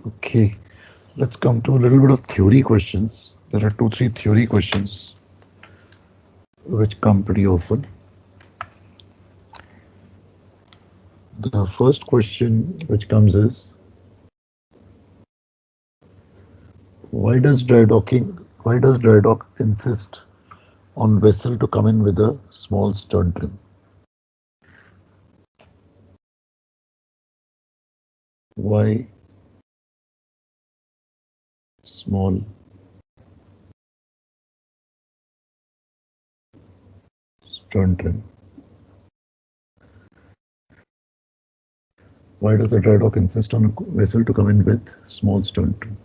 Okay, let's come to a little bit of theory questions. There are two, three theory questions which come pretty often. The first question which comes is, why does dry dock insist on vessel to come in with a small stern trim? Why small stern trim? Why does the dry dock insist on a vessel to come in with small stern trim?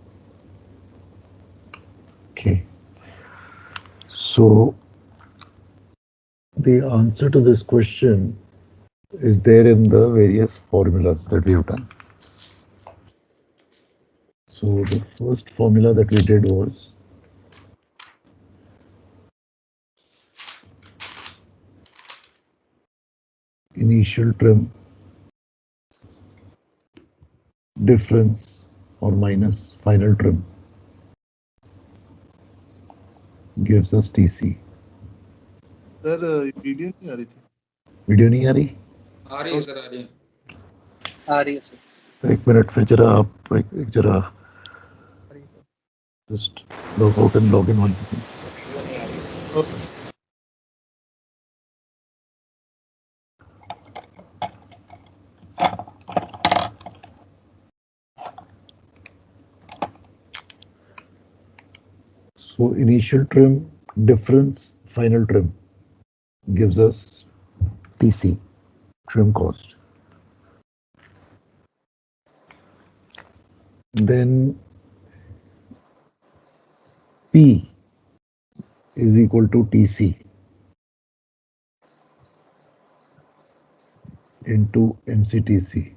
Okay, so the answer to this question is there in the various formulas that we have done. So the first formula that we did was initial trim difference or minus final trim gives us TC. Sir video नहीं आ रही थी। Video नहीं आ रही? आ रही है sir, आ रही है। आ रही है सर। एक मिनट फिर जरा आप एक जरा just log out and log in once again. So initial trim difference final trim gives us TC, trim cost. Then P is equal to TC into MCTC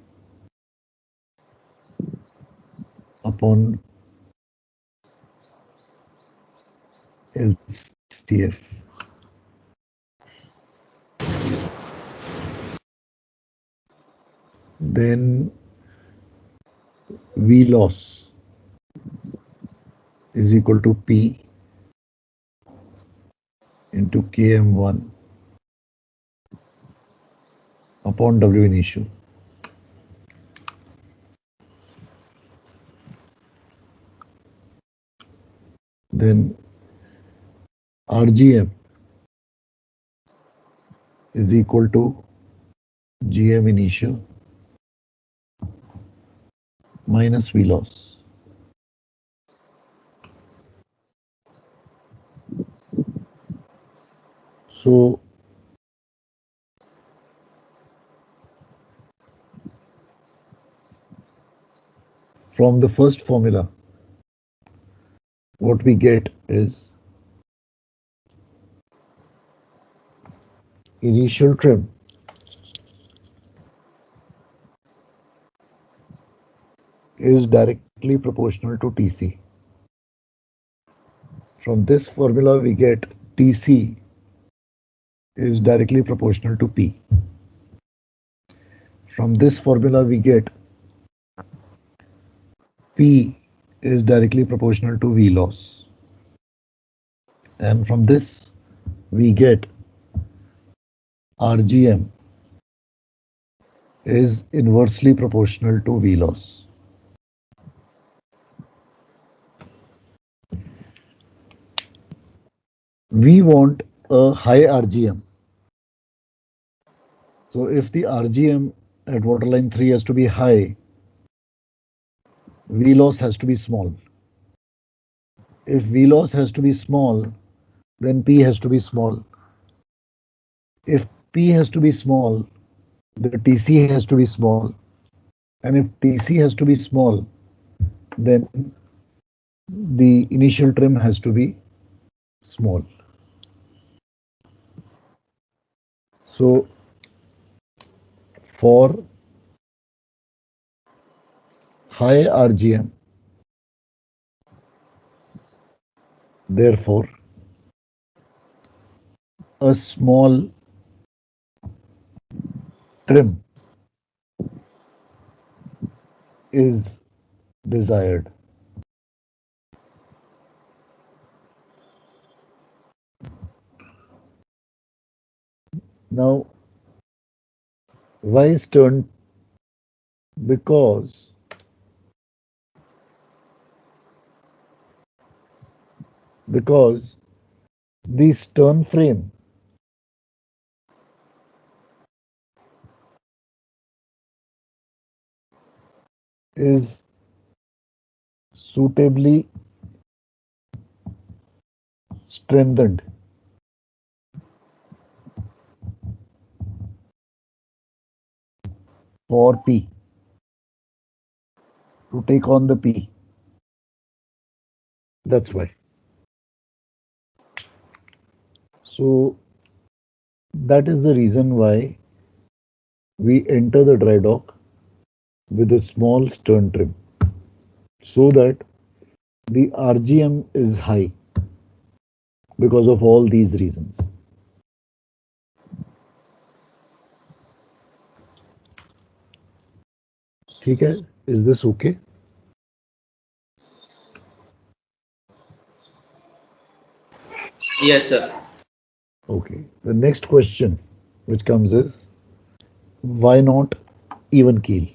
upon LCF. Then V loss is equal to P into Km1 upon W initial. Then RGM is equal to GM initial minus V loss. So from the first formula, what we get is initial trim is directly proportional to TC. From this formula, we get TC is directly proportional to P. From this formula, we get P is directly proportional to V loss. And from this, we get RGM is inversely proportional to V loss. We want a high RGM. So if the RGM at waterline 3 has to be high, V loss has to be small. If V loss has to be small, then P has to be small. If P has to be small, the TC has to be small. And if TC has to be small, then the initial trim has to be small. So for high RGM, therefore, a small trim is desired. Now, why stern? Because because the stern frame is suitably strengthened for P to take on the P. That's why. So that is the reason why we enter the dry dock with a small stern trim so that the RGM is high because of all these reasons. ठीक है? Is this okay? Yes, sir. Okay. The next question which comes is why not even keel?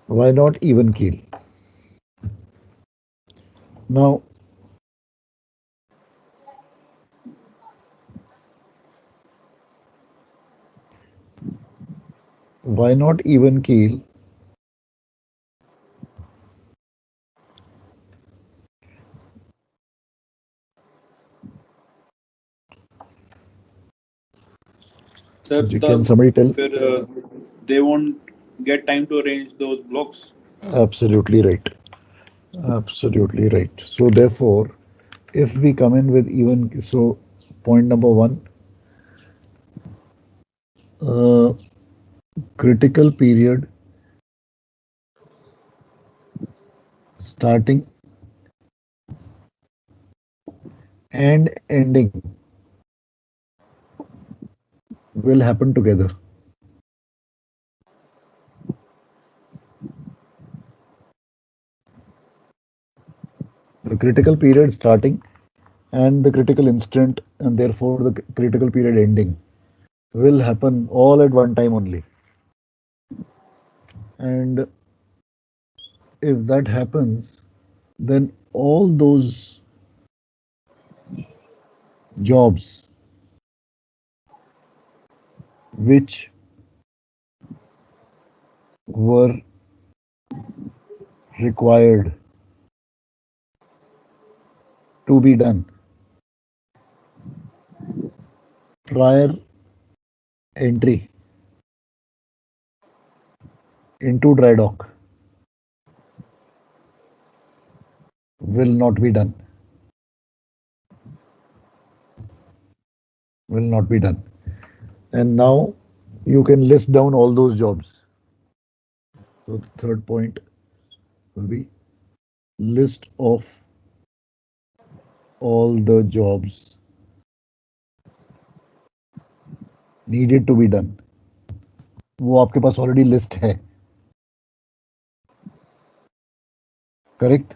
Why not even keel? Now, why not even keel? Sir, Can somebody tell? फिर they won't get time to arrange those blocks. Absolutely right. Absolutely right. So therefore, if we come in with even, so point number one, uh, critical period starting and ending will happen together. The critical period starting and the critical instant, and therefore the critical period ending, will happen all at one time only. And if that happens, then all those jobs which were required to be done prior entry into dry dock will not be done. Will not be done. And now you can list down all those jobs. So the third point will be list of all the jobs needed to be done. वो आपके पास already list है, correct?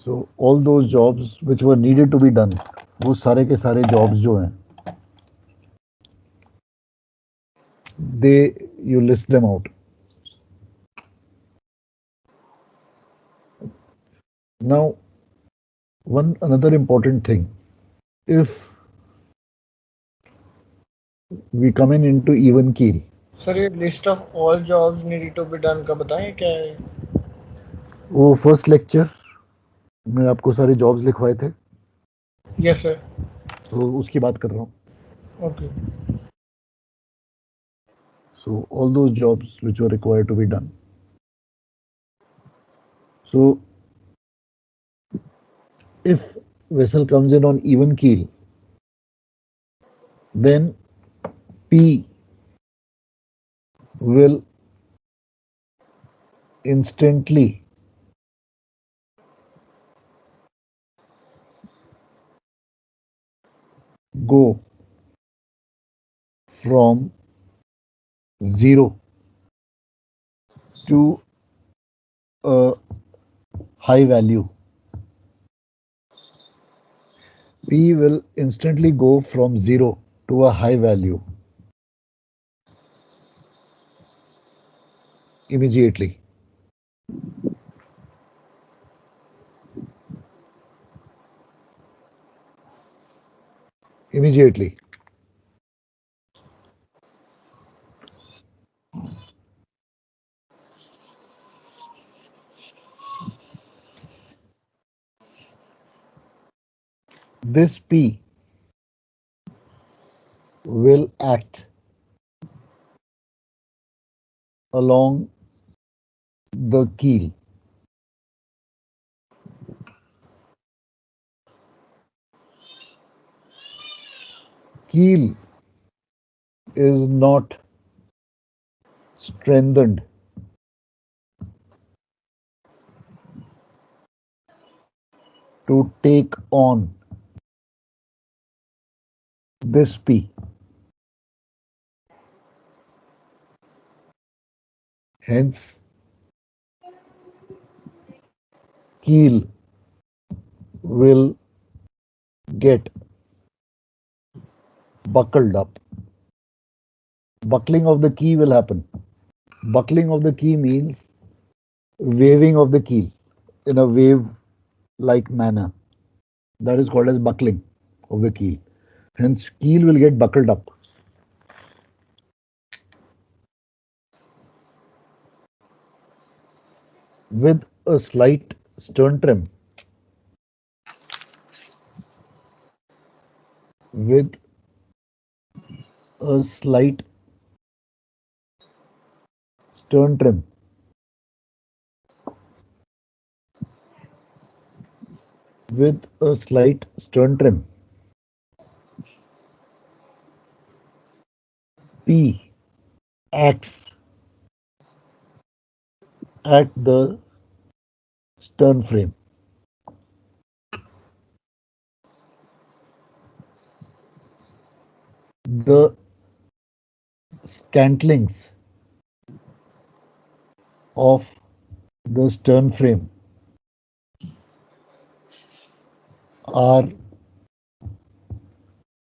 So all those jobs which were needed to be done, वो सारे के सारे jobs जो हैं, they you list them out. Now one another important thing, if we come in into even keel, sir ये list of all jobs needed to be done का बताएं क्या है? वो फर्स्ट लेक्चर में आपको सारे जॉब्स लिखवाए थे, यस सर. सो उसकी बात कर रहा हूँ. Okay. So all those jobs which were required to be done. So if vessel comes in on even keel, then P will instantly go from 0 to a high value. P will instantly go from 0 to a high value immediately. Immediately. This P will act along the keel. Keel is not strengthened to take on this P. Hence, keel will get buckled up. Buckling of the key will happen. Buckling of the key means waving of the keel in a wave like manner. That is called as buckling of the keel. Hence, keel will get buckled up. With a slight stern trim. With a slight stern trim. With a slight stern trim. P acts at the stern frame. The scantlings of the stern frame are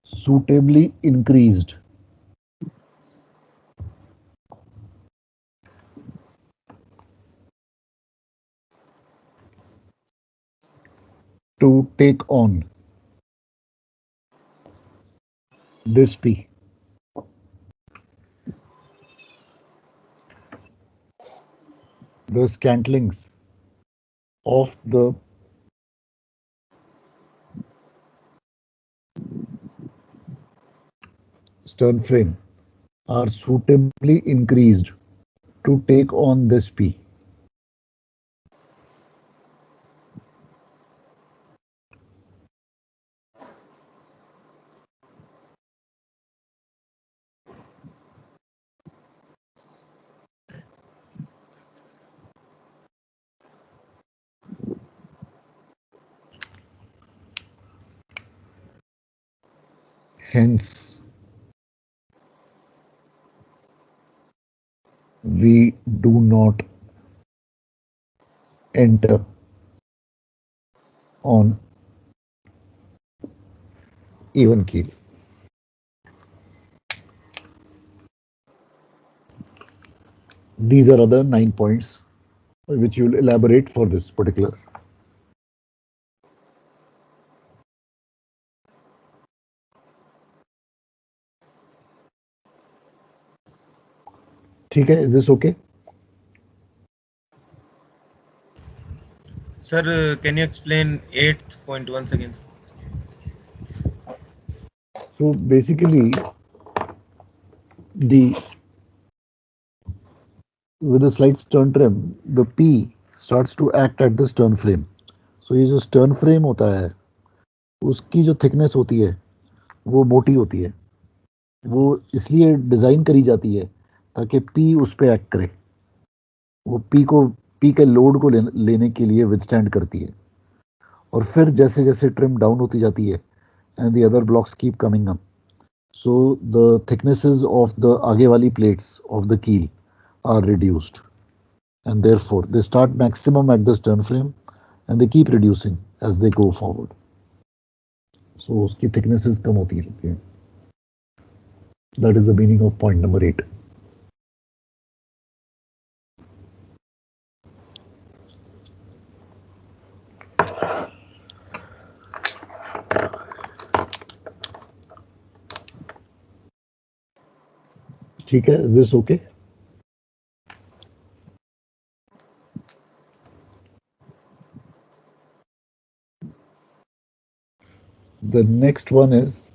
suitably increased to take on this P. The scantlings of the stern frame are suitably increased to take on this P. Hence, we do not enter on even keel. These are other 9 points which you'll elaborate for this particular. ठीक है, is this okay? Sir, can you explain 8th point once again? So basically, the with a slight stern trim, the P starts to act at the stern frame. So ये जो stern frame होता है, उसकी जो thickness होती है, वो मोटी होती है. वो इसलिए डिजाइन करी जाती है ताकि P उस पे एक्ट करे. वो P के लोड को लेने के लिए विदस्टैंड करती है. और फिर जैसे जैसे ट्रिम डाउन होती जाती है, and the other blocks keep coming up. So the thicknesses of the aage wali plates of the keel are reduced, and therefore they start maximum at the stern frame and they keep reducing as they go forward. So उसकी thicknesses कम होती रहती हैं. That is the meaning of point number 8. ठीक है? Is this okay? The next one is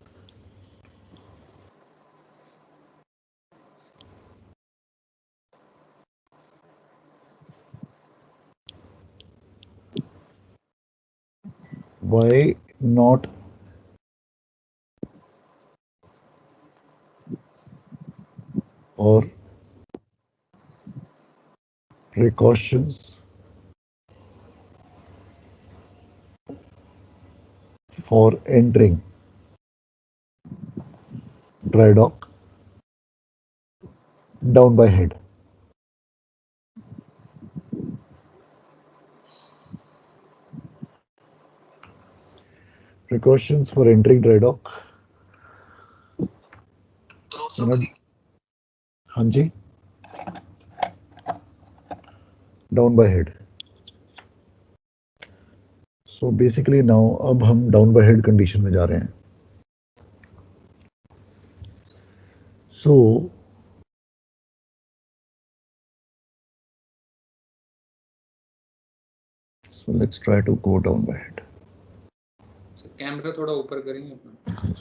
why not or precautions for entering dry dock down by head. Precautions for entering dry dock. You know, Hanji, down by head. So basically now अब हम down by head condition में जा रहे हैं. So let's try to go down by head. Camera थोड़ा ऊपर करेंगे अपना.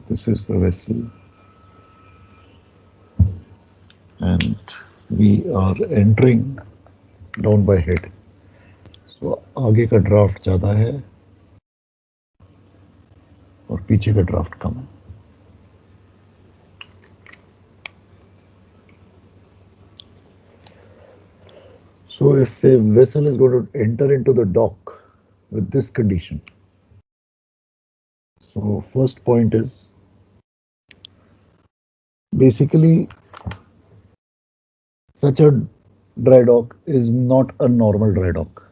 This is the vessel and we are entering down by head. So आगे का ड्राफ्ट ज़्यादा है और पीछे का ड्राफ्ट कम है. So if a vessel is going to enter into the dock with this condition, so first point is basically such a dry dock is not a normal dry dock.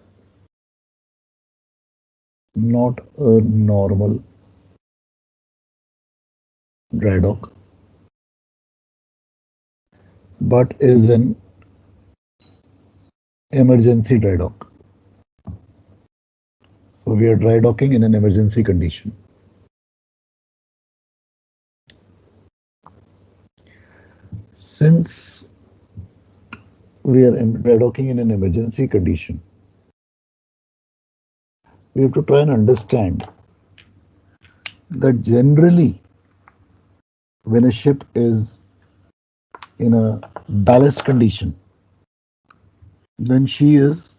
Not a normal dry dock, but is an emergency dry dock. So we are dry docking in an emergency condition. Since we are dry docking in an emergency condition, we have to try and understand that generally when a ship is in a ballast condition, then she is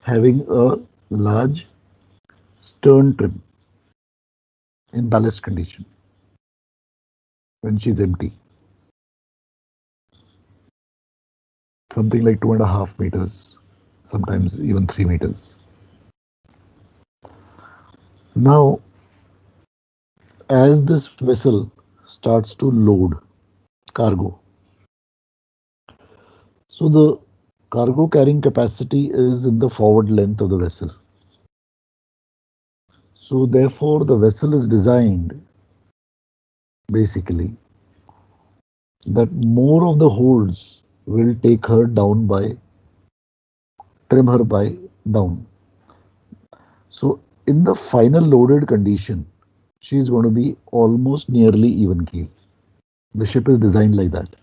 having a large stern trim in ballast condition when she's empty. Something like 2.5 meters, sometimes even 3 meters. Now, as this vessel starts to load cargo, so the cargo carrying capacity is in the forward length of the vessel. So therefore, the vessel is designed basically that more of the holds will take her down by, trim her by down. So in the final loaded condition, she is going to be almost nearly even keel. The ship is designed like that.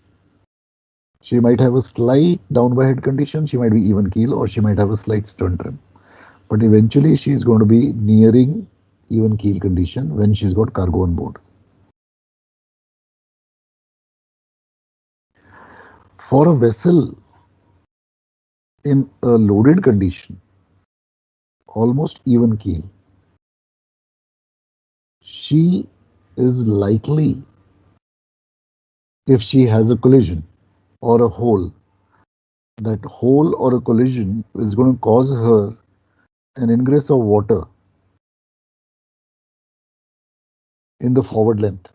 She might have a slight down by head condition, she might be even keel, or she might have a slight stern trim. But eventually she is going to be nearing even keel condition when she's got cargo on board. For a vessel in a loaded condition, almost even keel, she is likely if she has a collision or a hole. That hole or a collision is going to cause her an ingress of water in the forward length.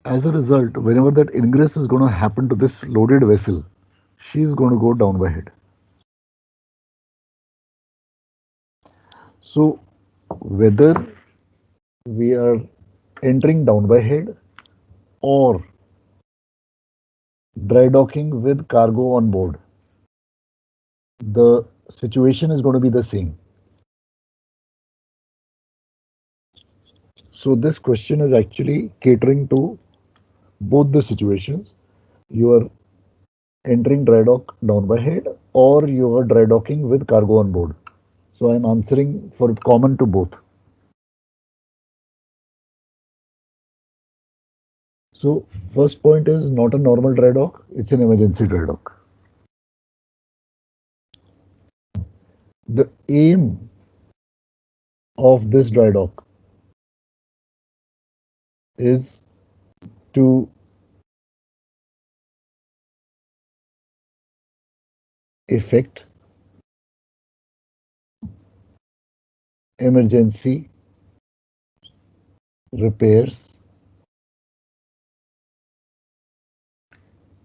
As a result, whenever that ingress is going to happen to this loaded vessel, she is going to go down by head. So, whether we are entering down by head or dry docking with cargo on board, the situation is going to be the same. So, this question is actually catering to both the situations. You are entering dry dock down by head or you are dry docking with cargo on board. So, I'm answering for common to both. So, first point is not a normal dry dock, it's an emergency dry dock. The aim of this dry dock is to effect emergency repairs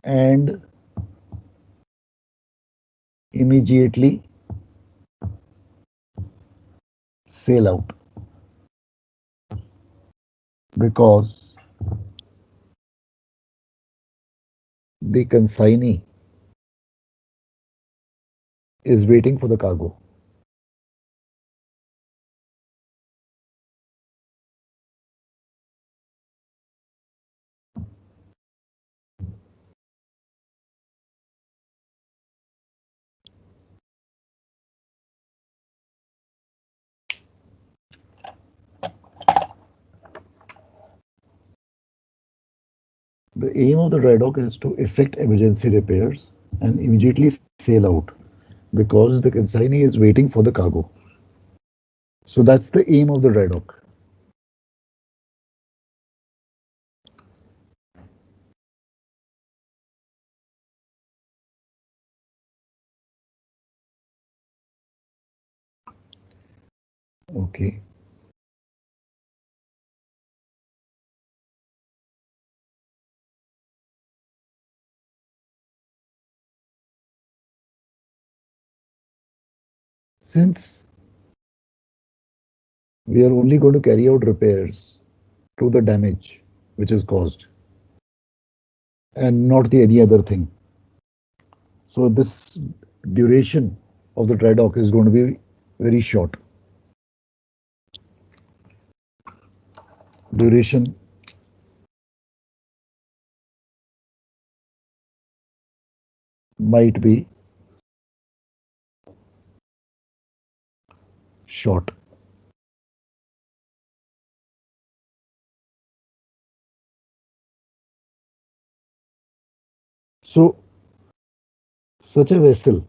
and immediately sail out because the consignee is waiting for the cargo. The aim of the dry dock is to effect emergency repairs and immediately sail out because the consignee is waiting for the cargo. So that's the aim of the dry dock. Okay. Since we are only going to carry out repairs to the damage which is caused and not the any other thing. So this duration of the dry dock is going to be very short. Duration might be short. So such a vessel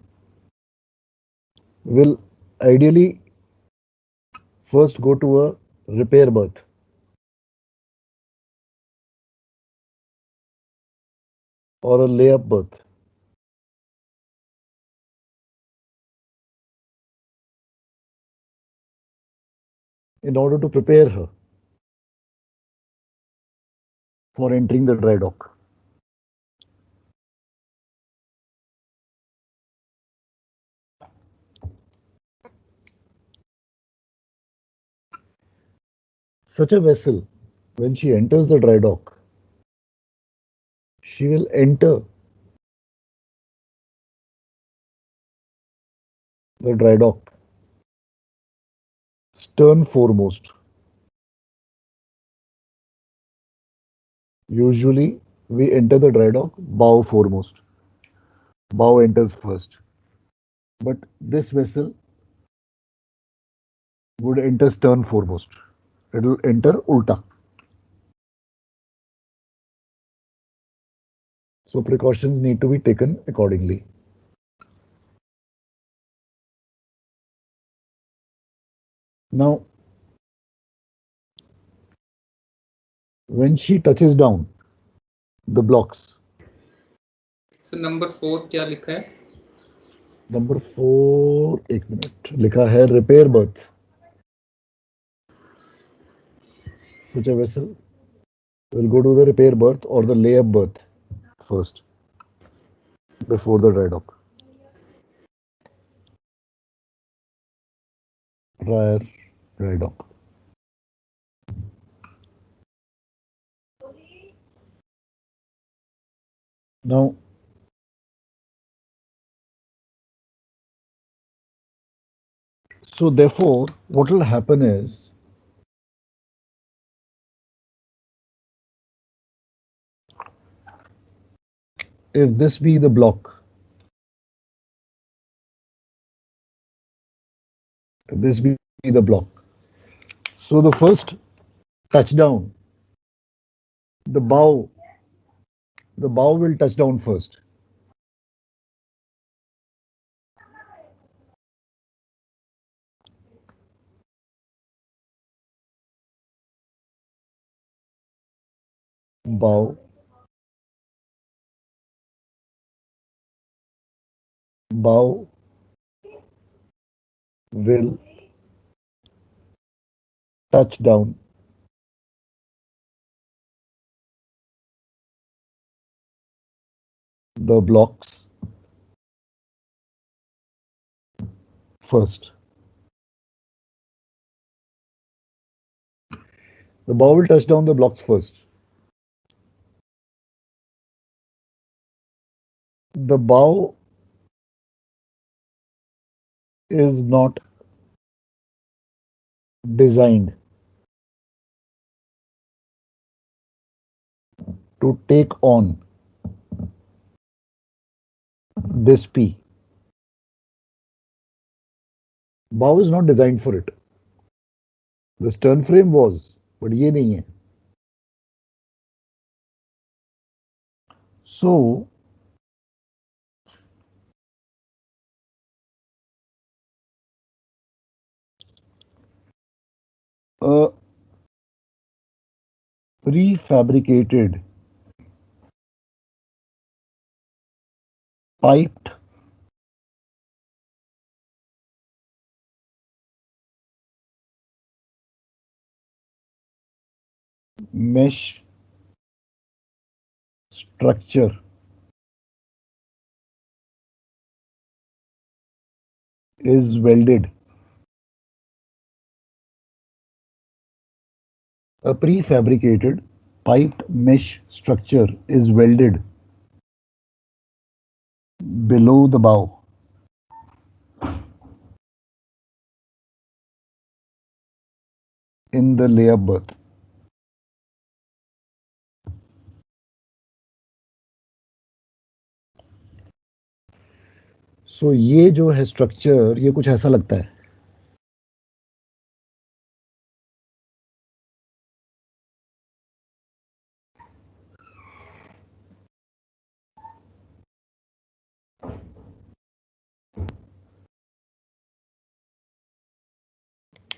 will ideally first go to a repair berth or a layup berth in order to prepare her for entering the dry dock. Such a vessel, when she enters the dry dock, she will enter the dry dock stern foremost. Usually, we enter the dry dock bow foremost. Bow enters first. But this vessel would enter stern foremost. It will enter ulta. So precautions need to be taken accordingly. Now, when she touches down the blocks. Sir number 4 क्या लिखा है? Number 4, एक minute, लिखा है repair birth. Such a vessel will go to the repair berth or the layup berth first before the dry dock. Prior dry dock. Now, so therefore, what will happen is if this be the block, if this be the block, so the first touchdown, the bow, the bow will touch down first. Bow, bow will touch down the blocks first. The bow will touch down the blocks first. The bow is not designed to take on this P. Bow is not designed for it. The stern frame was, but ये नहीं है. So a prefabricated piped mesh structure is welded. A prefabricated piped mesh structure is welded below the bow. In the layup berth. So ये जो है structure, ये कुछ ऐसा लगता है.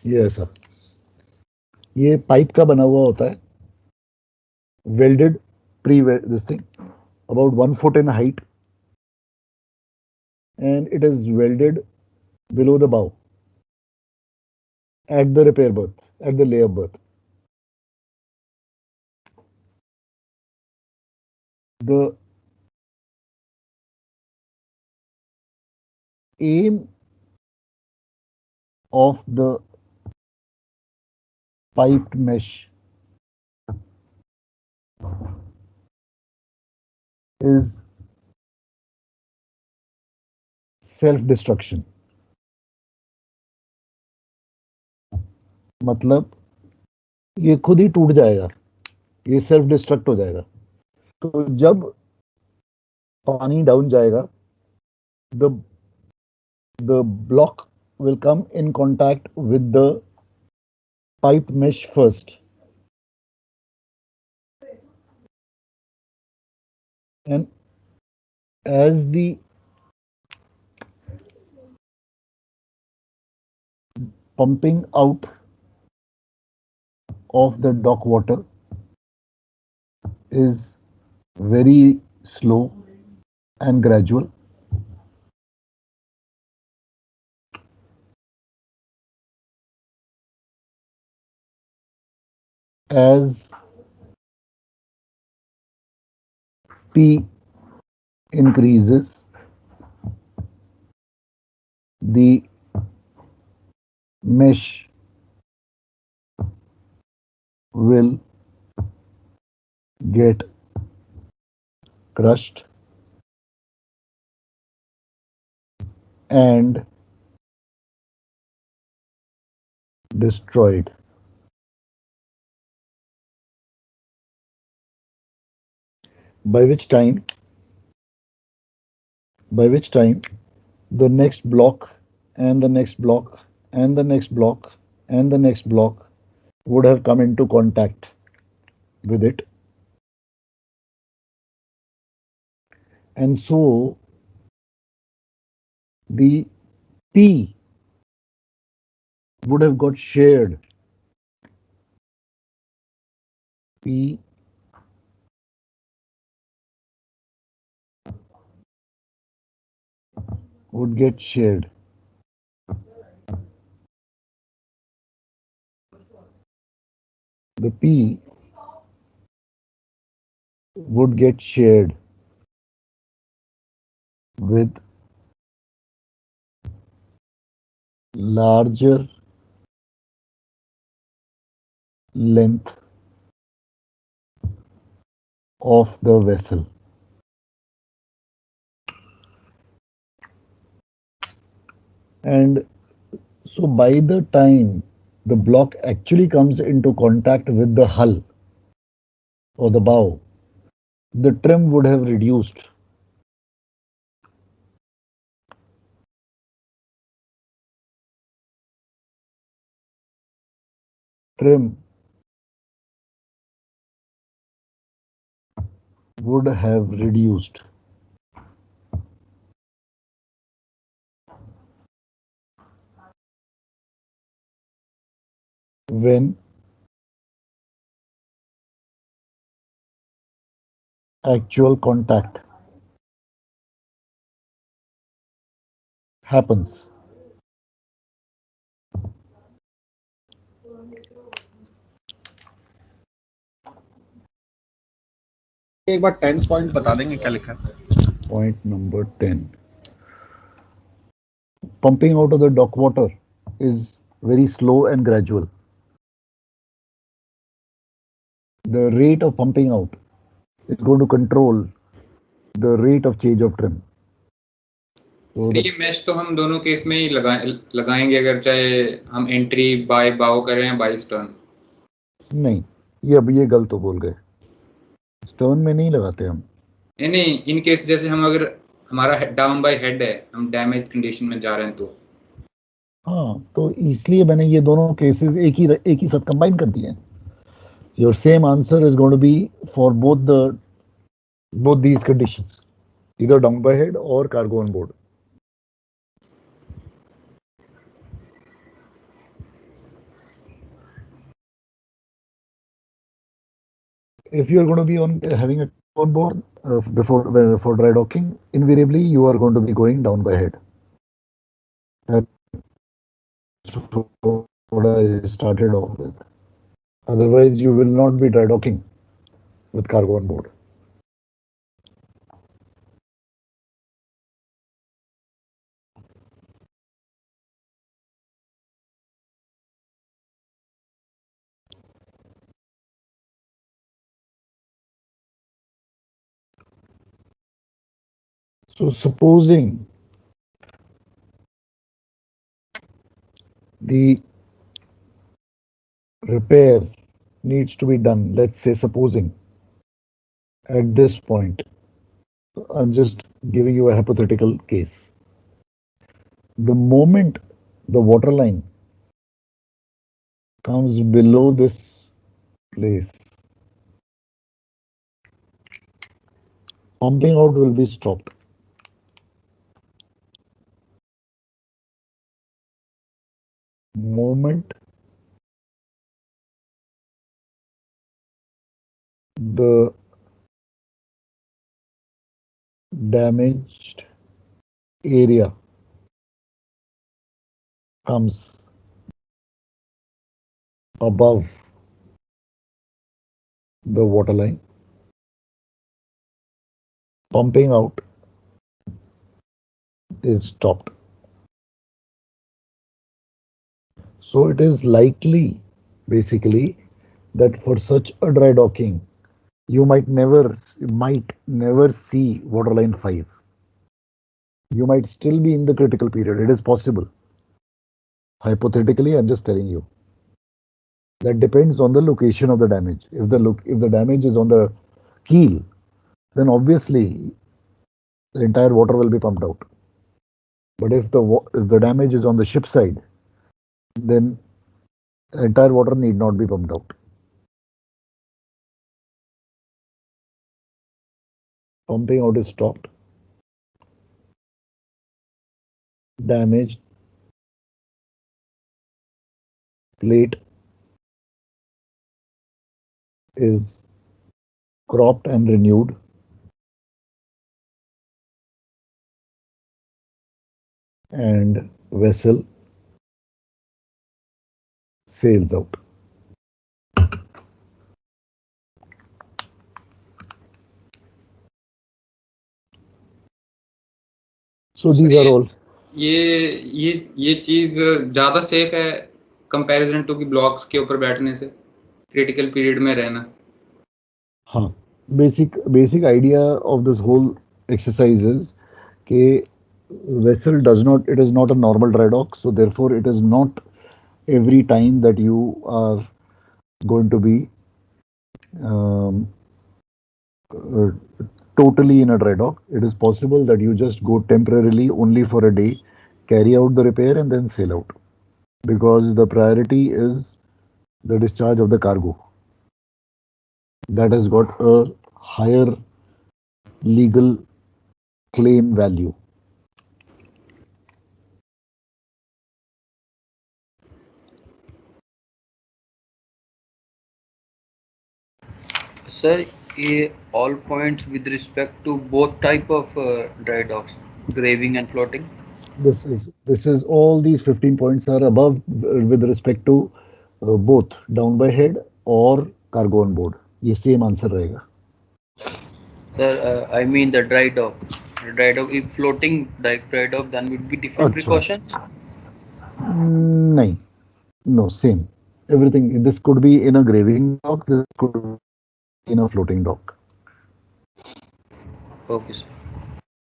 ये ऐसा, ये पाइप का बना हुआ होता है, welded this thing about 1 foot in height, and it is welded below the bow at the repair berth, at the layup berth. The aim of the piped mesh is self-destruction. मतलब ये खुद ही टूट जाएगा, ये सेल्फ डिस्ट्रक्ट हो जाएगा. तो जब पानी डाउन जाएगा, the block will come in contact with the pipe mesh first, and as the pumping out of the dock water is very slow and gradual. As P increases, the mesh will get crushed and destroyed. By which time, by which time the next block and the next block and the next block and the next block would have come into contact with it. And so the P would have got shared. P would get shared. The P would get shared with larger length of the vessel. And so by the time the block actually comes into contact with the hull or the bow, the trim would have reduced. Trim would have reduced when actual contact happens. एक बार 10th point बता देंगे क्या लिखा है? Point number 10. Pumping out of the dock water is very slow and gradual. The rate of pumping out is going to control the rate of change of trim. So ये match तो हम दोनों case में ही लगाएंगे, अगर चाहे हम entry bye बाव करें या बाय स्टर्न। नहीं, ये अब ये गलत तो बोल गए, स्टर्न में नहीं लगाते हम। नहीं, इन केस जैसे हम अगर हमारा डाउन बाय हेड है, हम डैमेज कंडीशन में जा रहे हैं तो हाँ, तो इसलिए मैंने ये दोनों केसेस एक ही साथ कंबाइन कर दिए हैं। Your same answer is going to be for both these conditions, either down by head or cargo on board. If you are going to be on having a on board for dry docking, invariably you are going to be going down by head. That's what I started off with. Otherwise, you will not be dry docking with cargo on board. So supposing the repair needs to be done, let's say supposing at this point, I'm just giving you a hypothetical case. The moment the water line comes below this place, pumping out will be stopped. Moment the damaged area comes above the waterline, pumping out is stopped. So it is likely, basically, that for such a dry docking, you might never see waterline 5. You might still be in the critical period. It is possible. Hypothetically, I'm just telling you. That depends on the location of the damage. If the damage is on the keel, then obviously the entire water will be pumped out. But if the damage is on the ship side, then the entire water need not be pumped out. Pumping out is stopped. Damaged plate is cropped and renewed. And vessel sails out. So sir these are all. ये चीज ज्यादा safe है comparison to की blocks के ऊपर बैठने से, critical period में रहना. हाँ, basic idea of this whole exercise is कि vessel it is not a normal dry dock, so therefore it is not every time that you are going to be um, uh, totally in a dry dock. It is possible that you just go temporarily only for a day, carry out the repair and then sail out, because the priority is the discharge of the cargo. That has got a higher legal claim value. Sir, all points with respect to both type of dry docks, graving and floating. This is all these 15 points are above with respect to both down by head or cargo on board. ये same answer रहेगा. Sir, I mean the dry dock. The dry dock, if floating dry dock, then would be different अच्छा, precautions. नहीं, no, same. Everything. This could be in a graving dock. This could be in a floating dock. Okay, sir.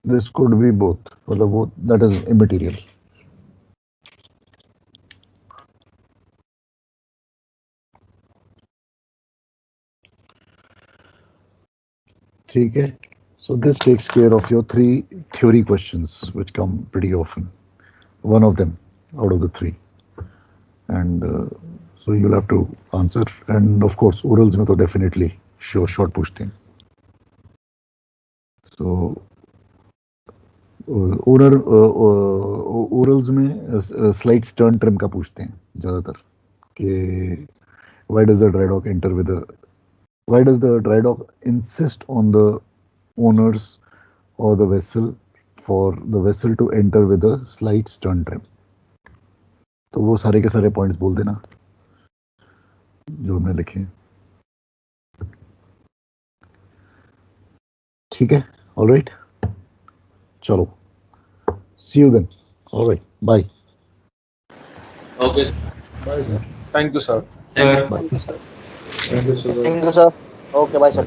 This could be both. For the both, that is immaterial. ठीक है. So this takes care of your 3 theory questions, which come pretty often. One of them out of the 3, and so you'll have to answer. And of course, orals में तो definitely sure short पूछते हैं. So orals में slight stern trim का पूछते हैं ज़्यादातर कि why does the dry dock why does the dry dock insist on the owners or the vessel for the vessel to enter with a slight stern trim. तो वो सारे के सारे पॉइंट्स बोल देना जो हमने लिखे हैं. ठीक है. ऑल राइट, चलो, see you then. All right, bye. Okay. Thank you, sir. Sir bye. Thank you, sir. Okay, bye, sir.